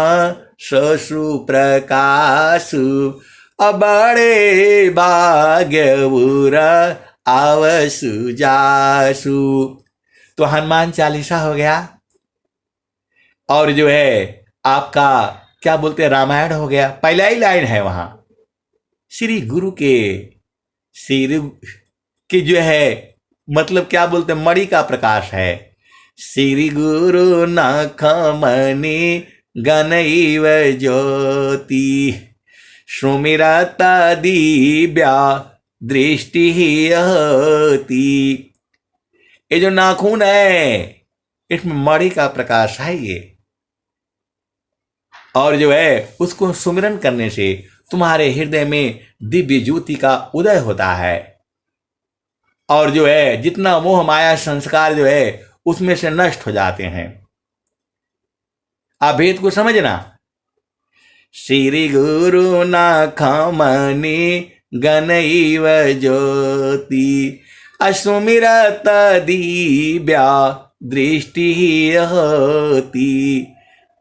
शशु प्रकाशु, बड़े भाग्यवुर आवसु जासु। तो हनुमान चालीसा हो गया, और जो है आपका क्या बोलते हैं रामायण हो गया। पहला ही लाइन है वहां, श्री गुरु के, श्री के जो है मतलब क्या बोलते हैं मणि का प्रकाश है। श्री गुरु नाखमणि गणैव ज्योति, सुमिरत दिव्या दृष्टि हति। ये जो नाखून है इसमें मणि का प्रकाश है ये, और जो है उसको सुमिरन करने से तुम्हारे हृदय में दिव्य ज्योति का उदय होता है, और जो है जितना मोह माया संस्कार जो है उसमें से नष्ट हो जाते हैं। आप भेद को समझना। श्री गुरु नाखमणि गणैव ज्योति, सुमिरत दिव्या दृष्टि हति,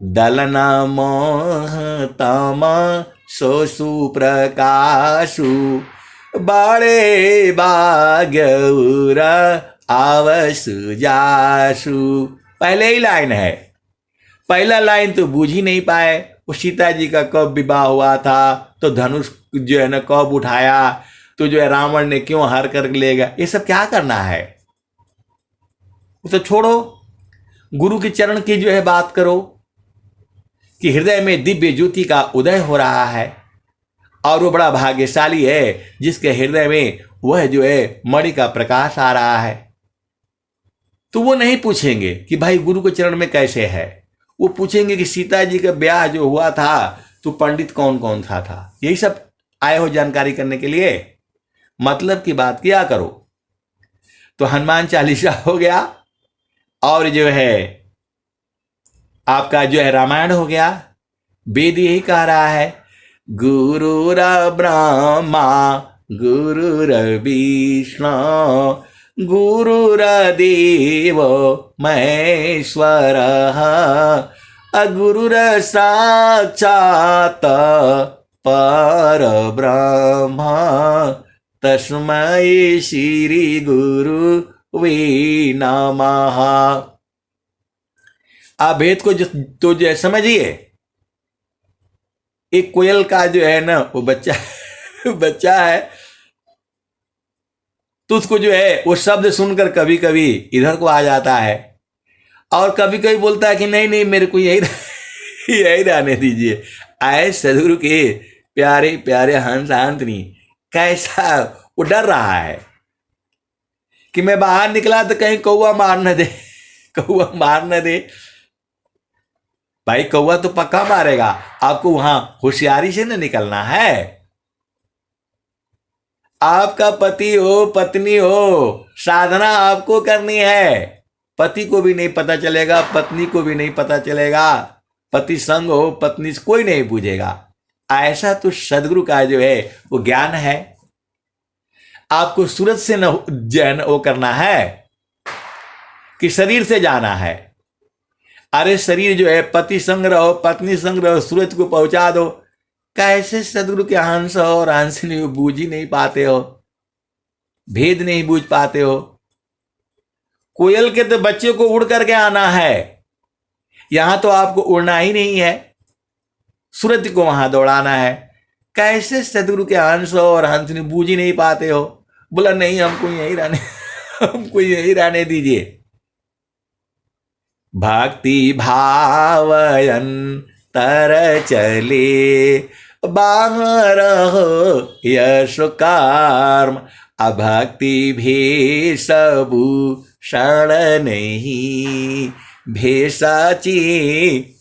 दलन महतम शशु प्रकाशु, बड़े भाग्यवुर आवसु जासु। पहले ही लाइन है, पहला लाइन तो बूझ ही नहीं पाए। वो सीता जी का कब विवाह हुआ था, तो धनुष जो है ना कब उठाया, तो जो है रावण ने क्यों हार कर लेगा, ये सब क्या करना है, तो छोड़ो। गुरु के चरण की जो है बात करो कि हृदय में दिव्य ज्योति का उदय हो रहा है, और वो बड़ा भाग्यशाली है जिसके हृदय में वह जो है मणि का प्रकाश आ रहा है। तो वो नहीं पूछेंगे कि भाई गुरु के चरण में कैसे है, वो पूछेंगे कि सीता जी का ब्याह जो हुआ था तो पंडित कौन कौन था। यही सब आए हो जानकारी करने के लिए, मतलब की बात किया करो। तो हनुमान चालीसा हो गया, और जो है आपका जो है रामायण हो गया। वेद यही कह रहा है, गुरुर ब्रह्मा गुरुर्विष्णु गुरुर्देव महेश्वरः, गुरुर साक्षात् परब्रह्म, तस्मै श्री गुरुवे नमः। आप भेद को तो जो समझिए। एक कोयल का जो है ना वो बच्चा है, तो उसको जो है वो शब्द सुनकर कभी कभी इधर को आ जाता है, और कभी कभी बोलता है कि नहीं नहीं मेरे को यही रहने दीजिए। आए सदगुरु के प्यारे प्यारे हंस आंतनी, कैसा वो डर रहा है कि मैं बाहर निकला तो कहीं कौवा मार न दे, कौवा मार न दे। भाई कौवा तो पक्का मारेगा, आपको वहां होशियारी से न निकलना है। आपका पति हो पत्नी हो, साधना आपको करनी है। पति को भी नहीं पता चलेगा, पत्नी को भी नहीं पता चलेगा, पति संग हो पत्नी से कोई नहीं पूछेगा। ऐसा तो सदगुरु का जो है वो ज्ञान है। आपको सूरत से न वो करना है कि शरीर से जाना है। अरे शरीर जो है पति संग रहो पत्नी संग रहो, सूरज को पहुंचा दो। कैसे सदगुरु के हंस हो और हंसनी हो, बूझ ही नहीं पाते हो, भेद नहीं बूझ पाते हो। कोयल के तो बच्चे को उड़ करके आना है, यहां तो आपको उड़ना ही नहीं है, सूरज को वहां दौड़ाना है। कैसे सदगुरु के हंस और हंसनी बूझ ही नहीं पाते हो? बोला नहीं, हमको यहीं रहने हमको यहीं रहने दीजिए। भक्ति भावयन तर चले बाहर हो यश कर्म, अभक्ति भी सबू क्षण नहीं भेषाची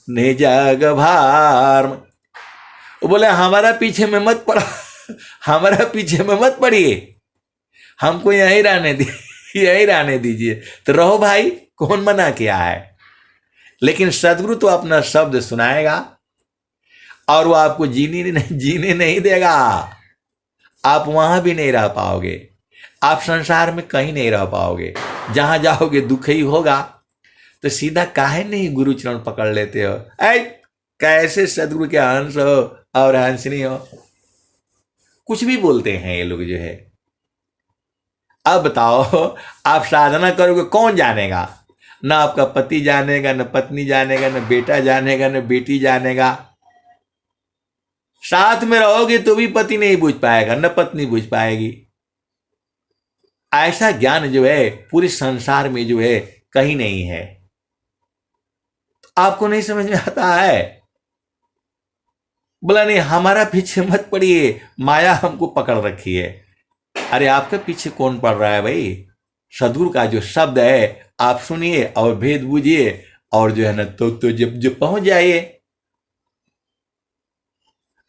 ने जग भार। वो बोले हमारा पीछे में मत पड़ा, हमारा पीछे में मत पड़िए, हमको यहीं रहने दी यहीं रहने दीजिए। तो रहो भाई, कौन मना किया है? लेकिन सदगुरु तो अपना शब्द सुनाएगा और वो आपको जीने नहीं देगा। आप वहां भी नहीं रह पाओगे, आप संसार में कहीं नहीं रह पाओगे। जहां जाओगे दुख ही होगा। तो सीधा काहे नहीं गुरु चरण पकड़ लेते हो? ऐ कैसे सदगुरु के हंस हो और हंसनी हो, कुछ भी बोलते हैं ये लोग जो है। अब बताओ, आप साधना करोगे कौन जानेगा? ना आपका पति जानेगा, न पत्नी जानेगा, न बेटा जानेगा, न बेटी जानेगा। साथ में रहोगे तो भी पति नहीं बुझ पाएगा, न पत्नी बुझ पाएगी। ऐसा ज्ञान जो है पूरे संसार में जो है कहीं नहीं है। आपको नहीं समझ में आता है? बोला नहीं, हमारा पीछे मत पड़िए, माया हमको पकड़ रखी है। अरे आपके पीछे कौन पड़ रहा है भाई? सदगुरु का जो शब्द है आप सुनिए और भेद बूझिए, और जो है ना तो जब पहुंच जाइए।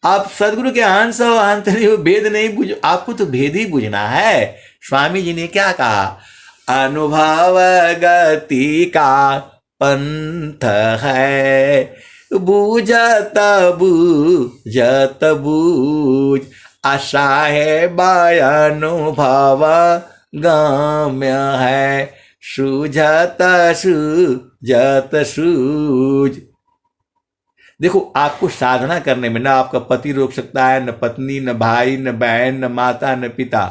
आप सदगुरु के हंस और हंसनी हो, भेद नहीं बुझ, आपको तो भेद ही बुझना है। स्वामी जी ने क्या कहा? अनुभव गति का पंथ है, बूझत बूझत बूझ, आशा है बायानुभव गाम्य है, सूझत सूझत सूझ। देखो, आपको साधना करने में ना आपका पति रोक सकता है, न पत्नी, न भाई, न बहन, न माता, न पिता।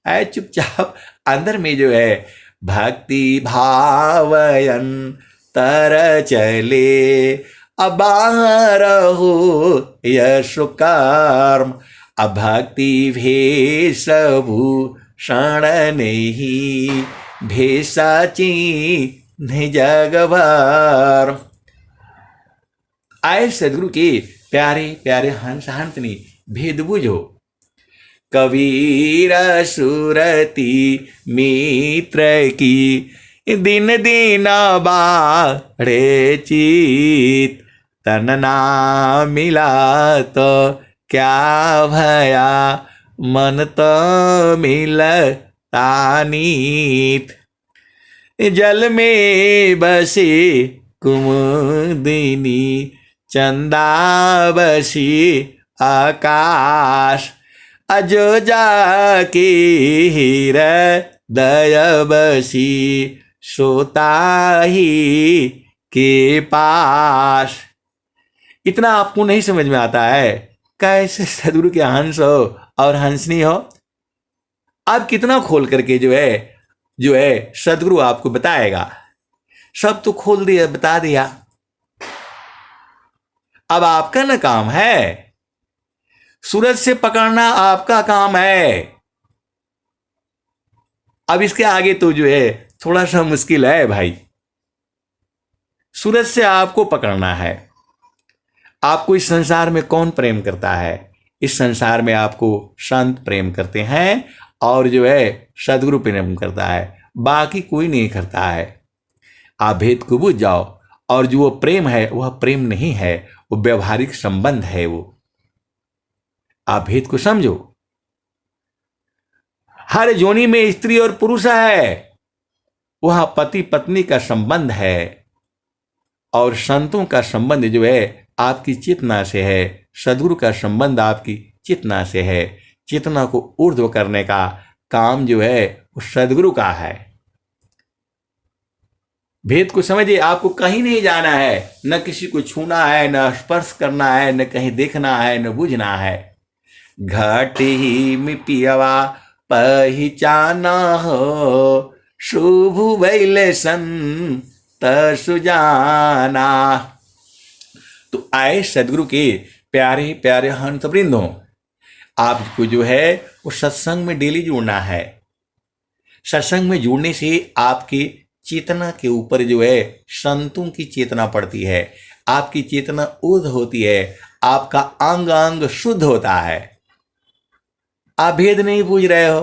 है चुपचाप अंदर में जो है भक्ति भावयन तर चले, अबाहर हो यश कर्म, अभक्ति भेषभू क्षण नहीं भेषाची ने जग भर। आए सदगुरु के प्यारे प्यारे हंस हंसनी, भेद बुझो। कबीर सुरती मित्र की, दिन दिन बाढ़े चित, तन ना मिला तो क्या भया, मन तो मिलता नीत। जल में बसे कुमुदिनी, चंदा बसी आकाश, अजो जाके हृदय बसी, सोता ही के पास। इतना आपको नहीं समझ में आता है? कैसे सदगुरु के हंस हो और हंसनी हो। आप कितना खोल करके जो है सदगुरु आपको बताएगा। सब तो खोल दिया, बता दिया। अब आपका ना काम है, सूरज से पकड़ना आपका काम है। अब इसके आगे तो जो है थोड़ा सा मुश्किल है भाई। सूरज से आपको पकड़ना है। आपको इस संसार में कौन प्रेम करता है? इस संसार में आपको संत प्रेम करते हैं और जो है सदगुरु प्रेम करता है, बाकी कोई नहीं करता है। आप भेद को बुझ जाओ, और जो वो प्रेम है वह प्रेम नहीं है, वो व्यवहारिक संबंध है। वो आप भेद को समझो। हर जोनी में स्त्री और पुरुष है, वह पति पत्नी का संबंध है। और संतों का संबंध जो है आपकी चेतना से है, सदगुरु का संबंध आपकी चेतना से है। चेतना को ऊर्ध्व करने का काम जो है वो सदगुरु का है। भेद को समझिए। आपको कहीं नहीं जाना है, न किसी को छूना है, न स्पर्श करना है, न कहीं देखना है, न बुझना है। घट ही में पियवा पहचाना हो, शुभ बैले सन सुजाना। तो आए सदगुरु के प्यारे प्यारे हंस वृंदों, आपको जो है वो सत्संग में डेली जुड़ना है। सत्संग में जुड़ने से आपकी चेतना के ऊपर जो है संतों की चेतना पड़ती है, आपकी चेतना ऊर्ध्व होती है, आपका अंग अंग शुद्ध होता है। आप भेद नहीं पूछ रहे हो।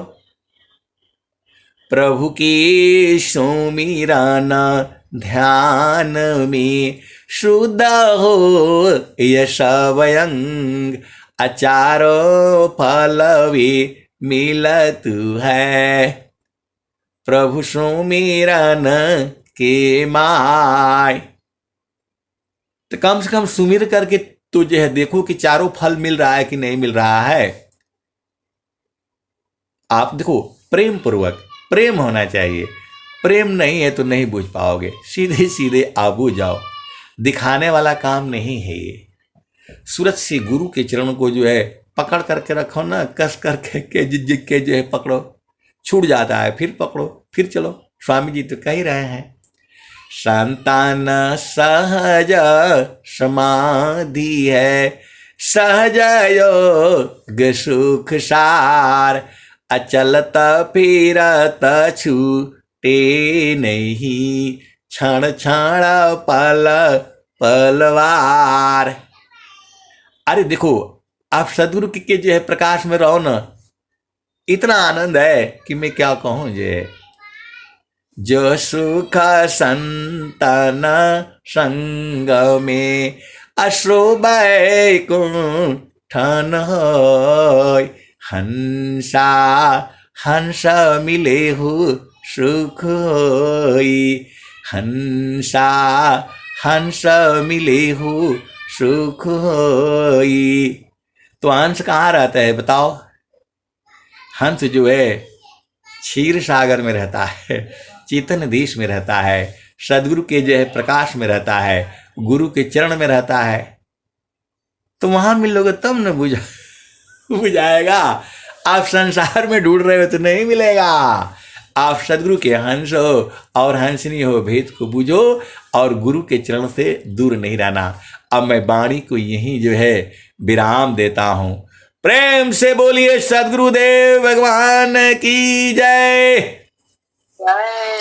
प्रभु की सुमिरन ध्यान में शुद्ध हो यश वयंग, अचारो फल भी मिलत है प्रभु सुमिरन के माय। तो कम से कम सुमिर करके तो जो है देखो कि चारों फल मिल रहा है कि नहीं मिल रहा है। आप देखो प्रेम पूर्वक, प्रेम होना चाहिए। प्रेम नहीं है तो नहीं बुझ पाओगे, सीधे सीधे आप बुझ जाओ। दिखाने वाला काम नहीं है ये। सूरत से गुरु के चरण को जो है पकड़ करके रखो ना, कस करके जिग के जो है पकड़ो, छूट जाता है, फिर पकड़ो फिर चलो। स्वामी जी तो कह ही रहे हैं, संतान सहज समाधि है, सहज योग सुख सार, अचलत फिरत छूटे नहीं, क्षण क्षण पल पलवार। अरे देखो, आप सदगुरु के जो है प्रकाश में रहो ना, इतना आनंद है कि मैं क्या कहूं। जो सुख संतन संग में अश्रु बैकुंठन होय, हंसा हंस मिले हो सुख होई, हंसा हंस मिले हो सुख होई। तो हंस कहाँ रहता है बताओ? हंस जो है क्षीर सागर में रहता है, चेतन देश में रहता है, सदगुरु के जो है प्रकाश में रहता है, गुरु के चरण में रहता है। तो वहां मिलोगे तब न बुझाएगा। आप संसार में ढूंढ रहे हो तो नहीं मिलेगा। आप सदगुरु के हंस हो और हंसनी हो, भेद को बूझो और गुरु के चरण से दूर नहीं रहना। अब मैं वाणी को यहीं जो है विराम देता हूं। प्रेम से बोलिए सदगुरुदेव भगवान की जय। जय।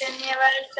धन्यवाद।